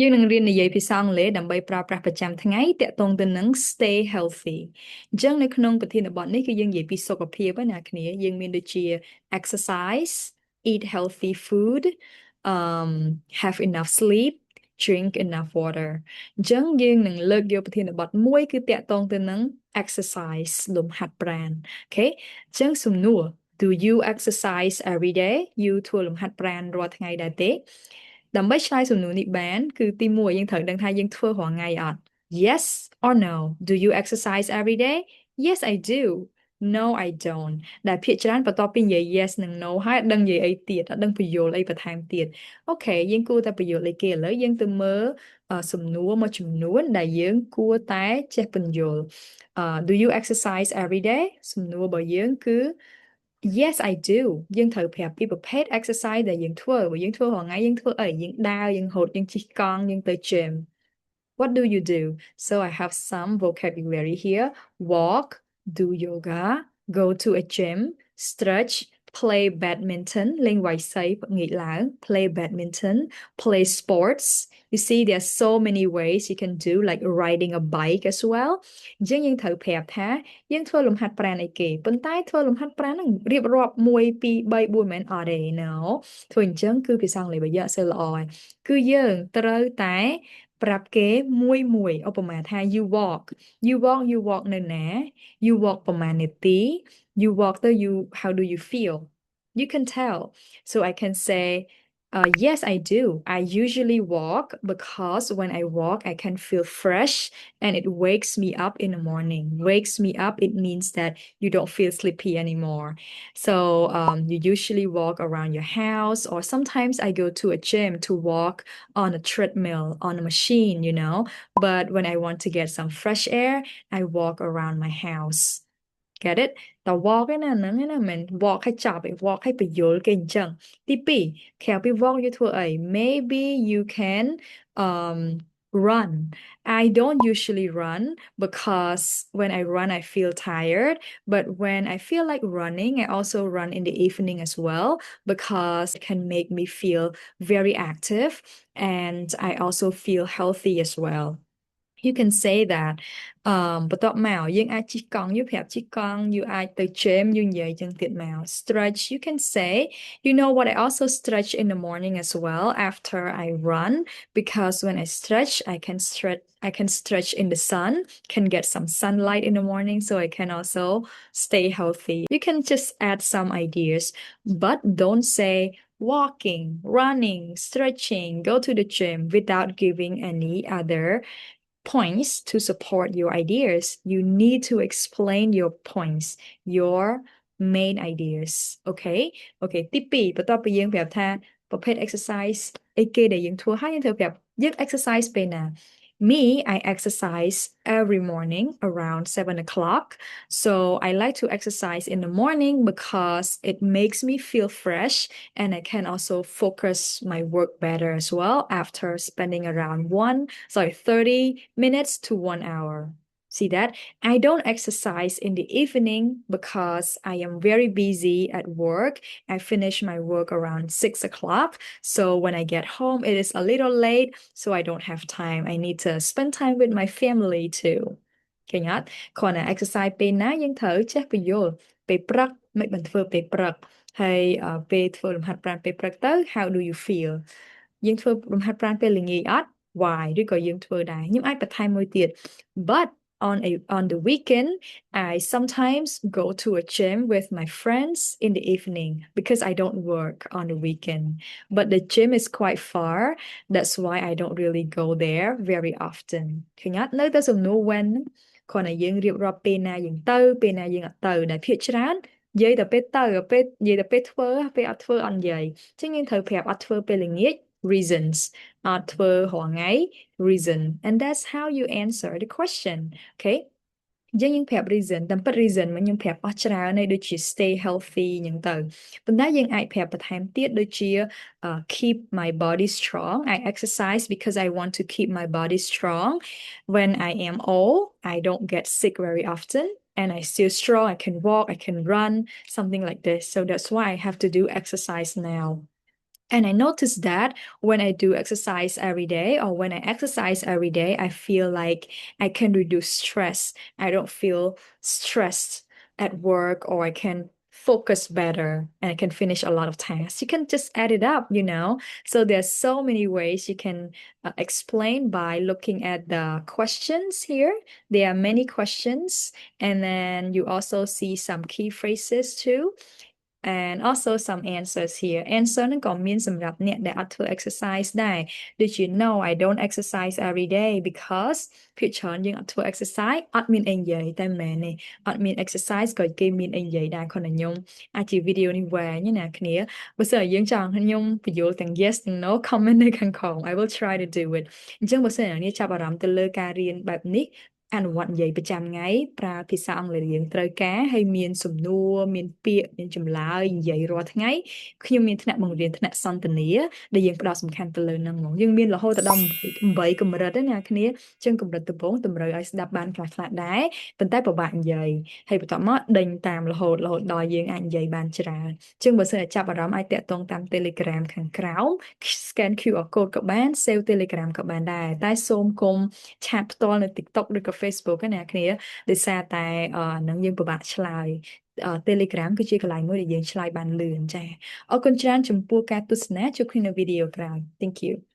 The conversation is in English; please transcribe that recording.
យើងនឹងរៀននិយាយភាសាអង់គ្លេសដើម្បីប្រើប្រាស់ប្រចាំថ្ងៃទាក់ទងទៅនឹង stay healthy អញ្ចឹងនៅក្នុងប្រធានបទនេះគឺយើងនិយាយពីសុខភាពណាគ្នាយើងមានដូចជា exercise eat healthy food have enough sleep drink enough water អញ្ចឹងយើងនឹងលើកយកប្រធានបទមួយគឺតាក់ទងទៅនឹង exercise លំហាត់ប្រាណអូខេអញ្ចឹងសំណួរ Do you exercise every day យូធ្វើលំហាត់ប្រាណរាល់ថ្ងៃដែរទេដើម្បីឆ្លើយសំណួរនេះបានគឺទីមួយយើងត្រូវដឹងថាយើងធ្វើរាល់ថ្ងៃអត់ Yes or no Do you exercise every day Yes I do No I don't ដែលភាគច្រើនបន្ទាប់ពីនិយាយ yes និង no ហើយអត់ដឹងនិយាយអីទៀតអត់ដឹងបញ្យលអីបន្ថែមទៀតអូខេយើងគួរតែបញ្យលអីគេឥឡូវយើងទៅមើលសំណួរមួយចំនួនដែលយើងគួរតែចេះបញ្យលDo you exercise every day សំណួររបស់យើងគឺ Yes I do យើងត្រូវប្រាប់ពីប្រភេទ exercise ដែលយើងធ្វើបើយើងធ្វើរាល់ថ្ងៃយើងធ្វើអីយើងដើរយើងហូតយើងជិះកង់យើងទៅ gym What do you do? So I have some vocabulary here. Walk, do yoga, go to a gym, stretch, play badminton, លេងវាយសីងាកឡើង play badminton, play sports. You see, there are so many ways you can do, like riding a bike as well. អញ្ចឹងយើងត្រូវប្រាប់ថាយើងធ្វើលំហាត់ប្រាណអីគេប៉ុន្តែធ្វើលំហាត់ប្រាណហ្នឹងរៀបរាប់1 2 3 4មិនអត់ទេ No ធ្វើអញ្ចឹងគឺភាសាអង់គ្លេសរបស់យើងអត់សូវល្អទេគឺយើងត្រូវតែប្រាប់គេមួយឧបមាថា you walk នៅណា you walk ប្រមាណនាទី you walk ទៅ you how do you feel you can tell so I can say yes, I do. I usually walk because when I walk, I can feel fresh and it wakes me up in the morning. Wakes me up, it means that you don't feel sleepy anymore. So you usually walk around your house, or sometimes I go to a gym to walk on a treadmill, on a machine, you know. But when I want to get some fresh air, I walk around my house. Get it? តើ walk ឯណាហ្នឹងឯណាមិន walk ឲ្យចាប់ឯ walk ឲ្យបញ្យល់គេអញ្ចឹងទី2ក្រៅពី walk យើងធ្វើអី maybe you can um run I don't usually run because when I run I feel tired but when I feel like running I also run in the evening as well because it can make me feel very active and I also feel healthy as well You can say that បន្ទាប់មកយើងអាចជិះកង់យើងប្រាប់ជិះកង់ you អាចទៅ gym យើងនិយាយចឹងទៀតមក stretch you can say you know what I also stretch in the morning as well after I run because when I stretch I can stretch in the sun can get some sunlight in the morning so I can also stay healthy you can just add some ideas but don't say walking running stretching go to the gym without giving any other points to support your ideas. You need to explain your points, your main ideas. Okay? Okay ទី2បន្ទាប់ពីយើងប្រាប់ថាប្រភេទ exercise អីគេដែលយើងធ្វើហើយយើងត្រូវប្រាប់យើង exercise ពេលណា Me, I exercise every morning around 7 o'clock. So I like to exercise in the morning because it makes me feel fresh and I can also focus my work better as well after spending around 30 minutes to 1 hour. See that? I don't exercise in the evening because I am very busy at work. I finish my work around 6 o'clock. So when I get home, it is a little late, so I don't have time. I need to spend time with my family too. ឃើញអត់គ្រាន់តែ exercise ពេលណាយើងត្រូវចេះបញ្យល់ពេលព្រឹកមិនបានធ្វើពេលព្រឹកហើយពេលធ្វើលំហាត់ប្រាណពេលព្រឹកទៅ how do you feel យើងធ្វើលំហាត់ប្រាណពេលល្ងាចអត់ why ឬក៏យើងធ្វើដែរខ្ញុំអាចបន្ថែមមួយទៀត but on the weekend I sometimes go to a gym with my friends in the evening because I don't work on the weekend but the gym is quite far that's why I don't really go there very often ឃើញអត់នៅតែសំណួរ when គ្រាន់តែយើងរៀបរាប់ពេលណាយើងទៅពេលណាយើងអត់ទៅដែលភាគច្រើននិយាយតែពេលទៅពេលនិយាយតែពេលធ្វើពេលអត់ធ្វើអត់និយាយអញ្ចឹងយើងត្រូវប្រាប់អត់ធ្វើពេលល្ងាច reasons អត់ធ្វើរាល់ថ្ងៃ reason and that's how you answer the question okay យើងប្រាប់ reason តាមពិត reason មកខ្ញុំប្រាប់អស់ច្រើនហើយដូចជា stay healthy អញ្ចឹងទៅប៉ុន្តែយើងអាចប្រាប់បន្ថែមទៀតដូចជា keep my body strong I exercise because I want to keep my body strong when I am old I don't get sick very often and I still strong I can walk I can run something like this so that's why I have to do exercise now And I noticed that when I do exercise every day or when I exercise every day, I feel like I can reduce stress. I don't feel stressed at work, or I can focus better and I can finish a lot of tasks. You can just add it up, you know. So there's so many ways you can explain by looking at the questions here. There are many questions, and then you also see some key phrases too. And also some answers here. Answer នឹងក៏មានសម្រាប់អ្នកដែលអត់ធ្វើ exercise ដែរដូចជា no I don't exercise every day because ភាគច្រើនយើងអត់ធ្វើ exercise អត់មានអីនិយាយតែមែនទេអត់មាន exercise ក៏គេមានអីនិយាយដែរគ្រាន់តែខ្ញុំអាចជា video នេះវែងណាគ្នាបើសិនជាយើងចង់ខ្ញុំបញ្យល់ទាំង yes ទាំង no comment នៅខាងក្រោម I will try to do it អញ្ចឹងបើសិនជាអ្នកចាប់អារម្មណ៍ទៅលើការរៀនបែបនេះអនុវត្តនិយាយប្រចាំថ្ងៃប្រើភាសាអង់គ្លេសរៀងត្រូវការហើយមានសំណួរមានពាក្យមានចម្លើយនិយាយរាល់ថ្ងៃខ្ញុំមានថ្នាក់បង្រៀនថ្នាក់សន្ទនាដែលយើងផ្ដោតសំខាន់ទៅលើហ្នឹងហ្មងយើងមានរហូតដល់8កម្រិតណាគ្នាអញ្ចឹងកម្រិតដំបូងតម្រូវឲ្យស្ដាប់បានខ្លះៗដែរប៉ុន្តែពិបាកនិយាយហើយបន្ទាប់មកដេញតាមរហូតដល់យើងអាចនិយាយបានច្រើនអញ្ចឹងបើសិនជាចាប់អារម្មណ៍អាចតាក់ទងតាម Telegram ខាងក្រោម scan QR code ក៏បាន save Telegram ក៏បានដែរតែសូមកុំឆាតផ្ទាល់នៅ TikTok ឬក៏ Facebook ណាអ្នកគ្នាដោយសារតែនឹងយើងពិបាកឆ្លើយTelegram គឺជាកន្លែងមួយដែលយើងឆ្លើយបានលឿនចា៎អរគុណច្រើនចំពោះការទស្សនាជួបគ្នានៅវីដេអូក្រោយ Thank you